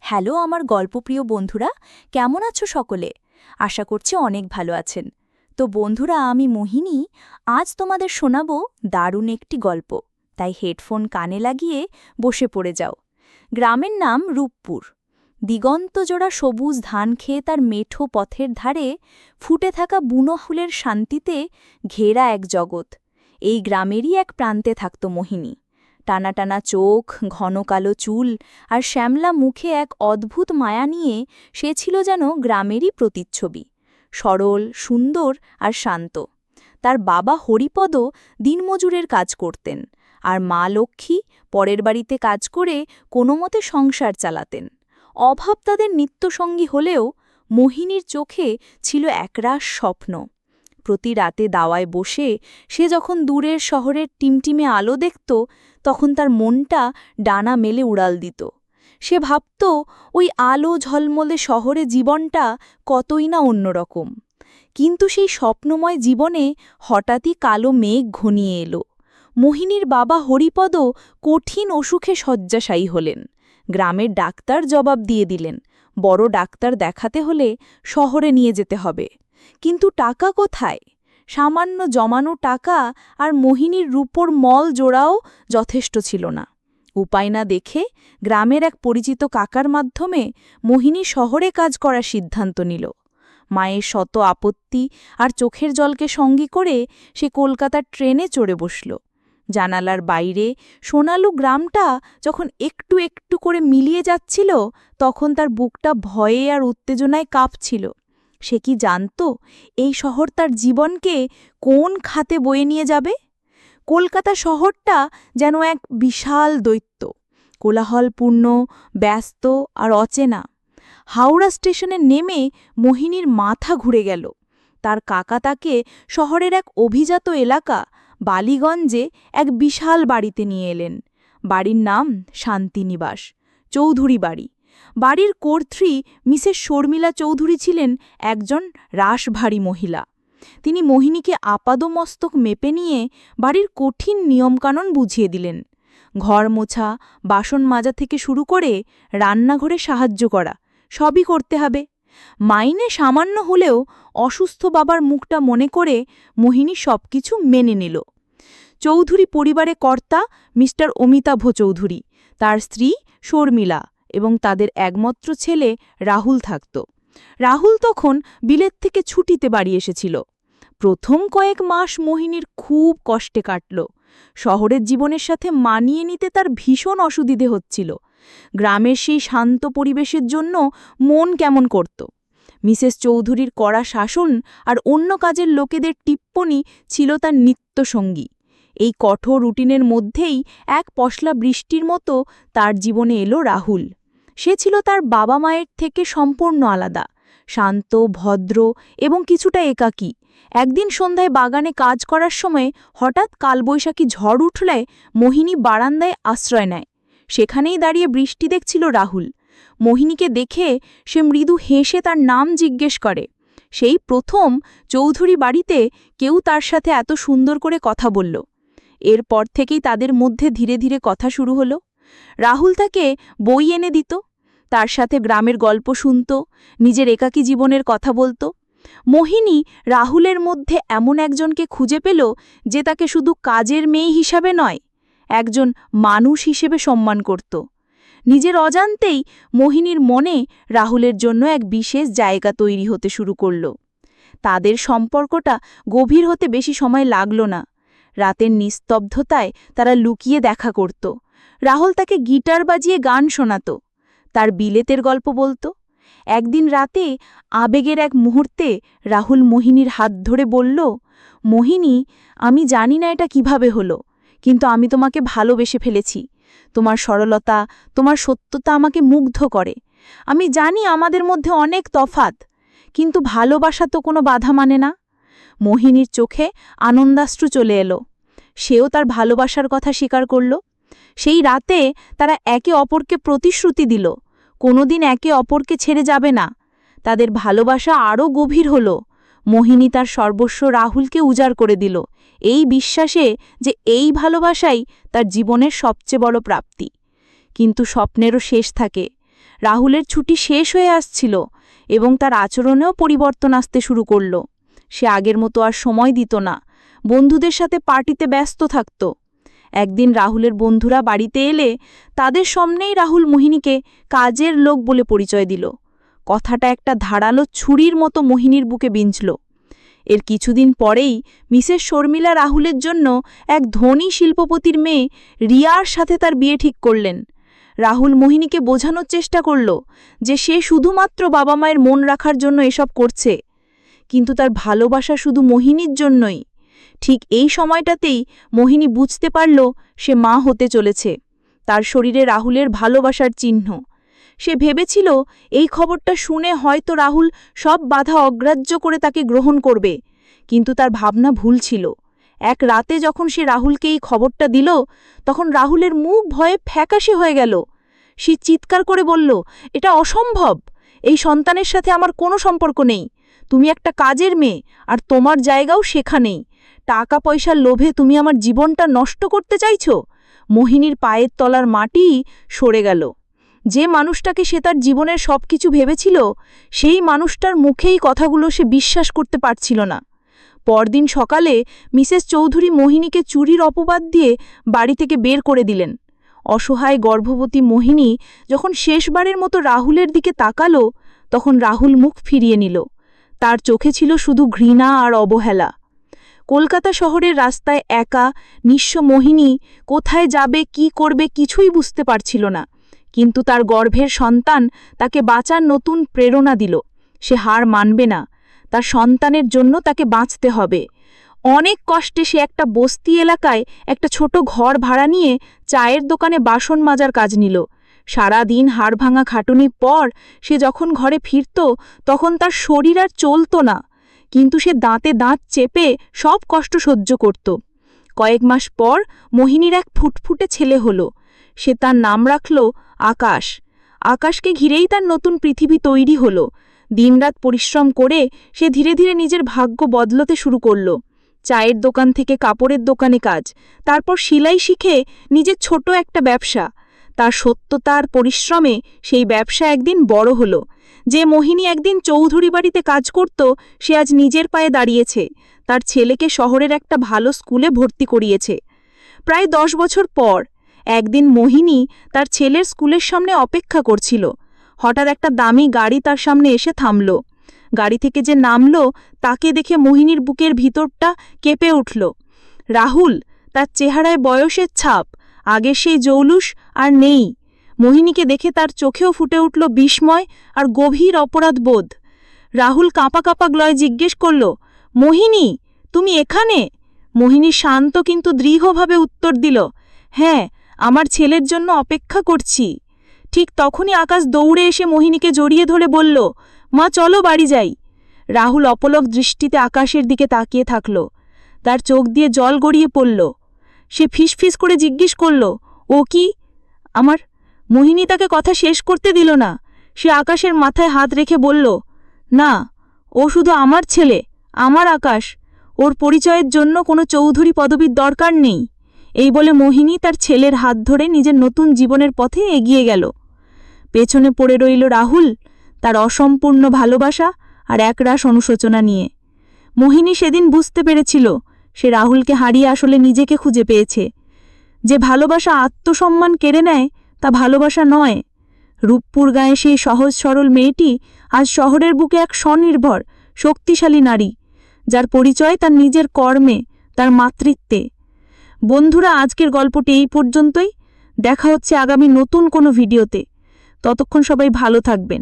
Hello আমার গল্পপ্রিয় বন্ধুরা, কেমন আছো সকলে? আশা করছি অনেক ভালো আছেন। তো বন্ধুরা, আমি মোহিনী আজ তোমাদের শোনাবো দারুণ একটি গল্প। তাই হেডফোন কানে লাগিয়ে বসে পড়ে যাও। গ্রামের নাম রূপপুর। দিগন্তজোড়া সবুজ ধান খেয়ে তার মেঠো পথের ধারে ফুটে থাকা বুনো ফুলের শান্তিতে ঘেরা এক জগৎ। এই গ্রামেরই এক প্রান্তে থাকত মোহিনী। টানা টানা চোখ, ঘন কালো চুল আর শ্যামলা মুখে এক অদ্ভুত মায়া নিয়ে সে ছিল যেন গ্রামেরই প্রতিচ্ছবি। সরল, সুন্দর আর শান্ত। তার বাবা হরিপদ দিনমজুরের কাজ করতেন, আর মা লক্ষ্মী পরের বাড়িতে কাজ করে কোনোমতে সংসার চালাতেন। অভাব তাদের নিত্যসঙ্গী হলেও মোহিনীর চোখে ছিল একরাশ স্বপ্ন। প্রতি রাতে দাওয়ায় বসে সে যখন দূরের শহরের টিমটিমে আলো দেখত, তখন তার মনটা ডানা মেলে উড়াল দিত। সে ভাবত ওই আলো ঝলমলে শহরে জীবনটা কতই না অন্যরকম। কিন্তু সেই স্বপ্নময় জীবনে হঠাৎই কালো মেঘ ঘনিয়ে এলো। মোহিনীর বাবা হরিপদ কঠিন অসুখে শয্যাশায়ী হলেন। গ্রামের ডাক্তার জবাব দিয়ে দিলেন, বড় ডাক্তার দেখাতে হলে শহরে নিয়ে যেতে হবে। কিন্তু টাকা কোথায়? সামান্য জমানো টাকা আর মোহিনীর রূপোর মল জোড়াও যথেষ্ট ছিল না। উপায় না দেখে গ্রামের এক পরিচিত কাকার মাধ্যমে মোহিনী শহরে কাজ করার সিদ্ধান্ত নিল। মায়ের শত আপত্তি আর চোখের জলকে সঙ্গী করে সে কলকাতার ট্রেনে চড়ে বসল। জানালার বাইরে সোনালু গ্রামটা যখন একটু একটু করে মিলিয়ে যাচ্ছিল, তখন তার বুকটা ভয়ে আর উত্তেজনায় কাঁপছিল। সে কি জানত এই শহর তার জীবনকে কোন খাতে বয়ে নিয়ে যাবে? কলকাতা শহরটা যেন এক বিশাল দৈত্য, কোলাহলপূর্ণ, ব্যস্ত আর অচেনা। হাওড়া স্টেশনে নেমে মোহিনীর মাথা ঘুরে গেল। তার কাকা তাকে শহরের এক অভিজাত এলাকা বালিগঞ্জে এক বিশাল বাড়িতে নিয়ে এলেন। বাড়ির নাম শান্তিনিবাস, চৌধুরী বাড়ি। বাড়ির কর্ত্রী মিসেস শর্মিলা চৌধুরী ছিলেন একজন রাশভারী মহিলা। তিনি মোহিনীকে আপাদমস্তক মেপে নিয়ে বাড়ির কঠিন নিয়মকানুন বুঝিয়ে দিলেন। ঘর মোছা, বাসন মাজা থেকে শুরু করে রান্নাঘরে সাহায্য করা, সবই করতে হবে। মাইনে সামান্য হলেও অসুস্থ বাবার মুখটা মনে করে মোহিনী সবকিছু মেনে নিল। চৌধুরী পরিবারে কর্তা মিস্টার অমিতাভ চৌধুরী, তার স্ত্রী শর্মিলা এবং তাদের একমাত্র ছেলে রাহুল থাকত। রাহুল তখন বিলেত থেকে ছুটিতে বাড়ি এসেছিল। প্রথম কয়েক মাস মোহিনীর খুব কষ্টে কাটল। শহরের জীবনের সাথে মানিয়ে নিতে তার ভীষণ অসুবিধে হচ্ছিল। গ্রামের সেই শান্ত পরিবেশের জন্য মন কেমন করত। মিসেস চৌধুরীর কড়া শাসন আর অন্য কাজের লোকেদের টিপ্পনি ছিল তার নিত্যসঙ্গী। এই কঠোর রুটিনের মধ্যেই এক পশলা বৃষ্টির মতো তার জীবনে এলো রাহুল। সে ছিল তার বাবা মায়ের থেকে সম্পূর্ণ আলাদা, শান্ত, ভদ্র এবং কিছুটা একাকী। একদিন সন্ধ্যায় বাগানে কাজ করার সময় হঠাৎ কালবৈশাখী ঝড় উঠলে মোহিনী বারান্দায় আশ্রয় নেয়। সেখানেই দাঁড়িয়ে বৃষ্টি দেখছিল রাহুল। মোহিনীকে দেখে সে মৃদু হেসে তার নাম জিজ্ঞেস করে। সেই প্রথম চৌধুরী বাড়িতে কেউ তার সাথে এত সুন্দর করে কথা বলল। এরপর থেকেই তাদের মধ্যে ধীরে ধীরে কথা শুরু হলো। রাহুল তাকে বই এনে দিত, তার সাথে গ্রামের গল্প শুনত, নিজের একাকী জীবনের কথা বলত। মোহিনী রাহুলের মধ্যে এমন একজনকে খুঁজে পেল যে তাকে শুধু কাজের মেয়ে হিসাবে নয়, একজন মানুষ হিসেবে সম্মান করত। নিজের অজান্তেই মোহিনীর মনে রাহুলের জন্য এক বিশেষ জায়গা তৈরি হতে শুরু করল। তাদের সম্পর্কটা গভীর হতে বেশি সময় লাগল না। রাতের নিস্তব্ধতায় তারা লুকিয়ে দেখা করত। রাহুল তাকে গিটার বাজিয়ে গান শোনাত, তার বিলেতের গল্প বলত। একদিন রাতে আবেগের এক মুহূর্তে রাহুল মোহিনীর হাত ধরে বলল, মোহিনী, আমি জানি না এটা কিভাবে হলো, কিন্তু আমি তোমাকে ভালোবেসে ফেলেছি। তোমার সরলতা, তোমার সত্যতা আমাকে মুগ্ধ করে। আমি জানি আমাদের মধ্যে অনেক তফাত, কিন্তু ভালোবাসা তো কোনো বাধা মানে না। মোহিনীর চোখে আনন্দাশ্রু চলে এলো। সেও তার ভালোবাসার কথা স্বীকার করল। সেই রাতে তারা একে অপরকে প্রতিশ্রুতি দিল, কোনোদিন একে অপরকে ছেড়ে যাবে না। তাদের ভালোবাসা আরও গভীর হল। মোহিনী তার সর্বস্ব রাহুলকে উজাড় করে দিল, এই বিশ্বাসে যে এই ভালোবাসাই তার জীবনের সবচেয়ে বড় প্রাপ্তি। কিন্তু স্বপ্নেরও শেষ থাকে। রাহুলের ছুটি শেষ হয়ে আসছিল এবং তার আচরণেও পরিবর্তন আসতে শুরু করল। সে আগের মতো আর সময় দিত না, বন্ধুদের সাথে পার্টিতে ব্যস্ত থাকত। একদিন রাহুলের বন্ধুরা বাড়িতে এলে তাদের সামনেই রাহুল মোহিনীকে কাজের লোক বলে পরিচয় দিল। কথাটা একটা ধারালো ছুরির মতো মোহিনীর বুকে বিঁধল। এর কিছুদিন পরেই মিসেস শর্মিলা রাহুলের জন্য এক ধনী শিল্পপতির মেয়ে রিয়ার সাথে তার বিয়ে ঠিক করলেন। রাহুল মোহিনীকে বোঝানোর চেষ্টা করল যে সে শুধুমাত্র বাবা মায়ের মন রাখার জন্য এসব করছে, কিন্তু তার ভালোবাসা শুধু মোহিনীর জন্যই। ঠিক এই সময়টাতেই মোহিনী বুঝতে পারল সে মা হতে চলেছে। তার শরীরে রাহুলের ভালোবাসার চিহ্ন। সে ভেবেছিল এই খবরটা শুনে হয়তো রাহুল সব বাধা অগ্রাহ্য করে তাকে গ্রহণ করবে, কিন্তু তার ভাবনা ভুল ছিল। এক রাতে যখন সে রাহুলকে এই খবরটা দিল, তখন রাহুলের মুখ ভয়ে ফ্যাকাশে হয়ে গেল। সে চিৎকার করে বলল, এটা অসম্ভব, এই সন্তানের সাথে আমার কোনো সম্পর্ক নেই। তুমি একটা কাজের মেয়ে, আর তোমার জায়গাও সেখানেই। টাকা পয়সার লোভে তুমি আমার জীবনটা নষ্ট করতে চাইছ। মোহিনীর পায়ের তলার মাটি সরে গেল। যে মানুষটাকে সে তার জীবনের সবকিছু ভেবেছিল, সেই মানুষটার মুখেই কথাগুলো সে বিশ্বাস করতে পারছিল না। পরদিন সকালে মিসেস চৌধুরী মোহিনীকে চুরির অপবাদ দিয়ে বাড়ি থেকে বের করে দিলেন। অসহায় গর্ভবতী মোহিনী যখন শেষবারের মতো রাহুলের দিকে তাকালো, তখন রাহুল মুখ ফিরিয়ে নিল। তার চোখে ছিল শুধু ঘৃণা আর অবহেলা। কলকাতা শহরের রাস্তায় একা নিঃস্ব মোহিনী কোথায় যাবে, কি করবে কিছুই বুঝতে পারছিল না, কিন্তু তার গর্ভের সন্তান তাকে বাঁচার নতুন প্রেরণা দিল। সে হার মানবে না, তার সন্তানের জন্য তাকে বাঁচতে হবে। অনেক কষ্টে সে একটা বস্তি এলাকায় একটা ছোট ঘর ভাড়া নিয়ে চায়ের দোকানে বাসন মাজার কাজ নিল। সারাদিন হাড়ভাঙা খাটুনির পর সে যখন ঘরে ফিরত, তখন তার শরীর আর চলত না, কিন্তু সে দাঁতে দাঁত চেপে সব কষ্ট সহ্য করত। কয়েক মাস পর মোহিনীর এক ফুটফুটে ছেলে হলো। সে তার নাম রাখল আকাশ। আকাশকে ঘিরেই তার নতুন পৃথিবী তৈরি হলো। দিনরাত পরিশ্রম করে সে ধীরে ধীরে নিজের ভাগ্য বদলতে শুরু করল। চায়ের দোকান থেকে কাপড়ের দোকানে কাজ, তারপর সেলাই শিখে নিজের ছোট একটা ব্যবসা। তার সত্যতার পরিশ্রমে সেই ব্যবসা একদিন বড় হলো। যে মোহিনী একদিন চৌধুরী বাড়িতে কাজ করত, সে আজ নিজের পায়ে দাঁড়িয়েছে। তার ছেলেকে শহরের একটা ভালো স্কুলে ভর্তি করিয়েছে। প্রায় 10 বছর পর একদিন মোহিনী তার ছেলের স্কুলের সামনে অপেক্ষা করছিল। হঠাৎ একটা দামি গাড়ি তার সামনে এসে থামল। গাড়ি থেকে যে নামল, তাকে দেখে মোহিনীর বুকের ভিতরটা কেঁপে উঠল। রাহুল, তার চেহারায় বয়সের ছাপ, আগের সেই জৌলুস আর নেই। মোহিনীকে দেখে তার চোখেও ফুটে উঠল বিস্ময় আর গভীর অপরাধবোধ। রাহুল কাঁপা কাঁপা গলায় জিজ্ঞেস করল, মোহিনী, তুমি এখানে? মোহিনী শান্ত কিন্তু দৃঢ়ভাবে উত্তর দিল, হ্যাঁ, আমার ছেলের জন্য অপেক্ষা করছি। ঠিক তখনই আকাশ দৌড়ে এসে মোহিনীকে জড়িয়ে ধরে বলল, মা চলো বাড়ি যাই। রাহুল অপলক দৃষ্টিতে আকাশের দিকে তাকিয়ে থাকল। তার চোখ দিয়ে জল গড়িয়ে পড়ল। সে ফিসফিস করে জিজ্ঞেস করল, ও কি আমার? মোহিনী তাকে কথা শেষ করতে দিল না। সে আকাশের মাথায় হাত রেখে বলল, না, ও শুধু আমার ছেলে, আমার আকাশ। ওর পরিচয়ের জন্য কোনো চৌধুরী পদবীর দরকার নেই। এই বলে মোহিনী তার ছেলের হাত ধরে নিজের নতুন জীবনের পথে এগিয়ে গেল। পেছনে পড়ে রইল রাহুল, তার অসম্পূর্ণ ভালোবাসা আর একরাশ অনুশোচনা নিয়ে। মোহিনী সেদিন বুঝতে পেরেছিল সে রাহুলকে হারিয়ে আসলে নিজেকে খুঁজে পেয়েছে। যে ভালোবাসা আত্মসম্মান কেড়ে নেয়, তা ভালোবাসা নয়। রূপপুর গায়ে সেই সহজ সরল মেয়েটি আজ শহরের বুকে এক স্বনির্ভর শক্তিশালী নারী, যার পরিচয় তার নিজের কর্মে, তার মাতৃত্বে। বন্ধুরা, আজকের গল্পটি এই পর্যন্তই। দেখা হচ্ছে আগামী নতুন কোনো ভিডিওতে। ততক্ষণ সবাই ভালো থাকবেন।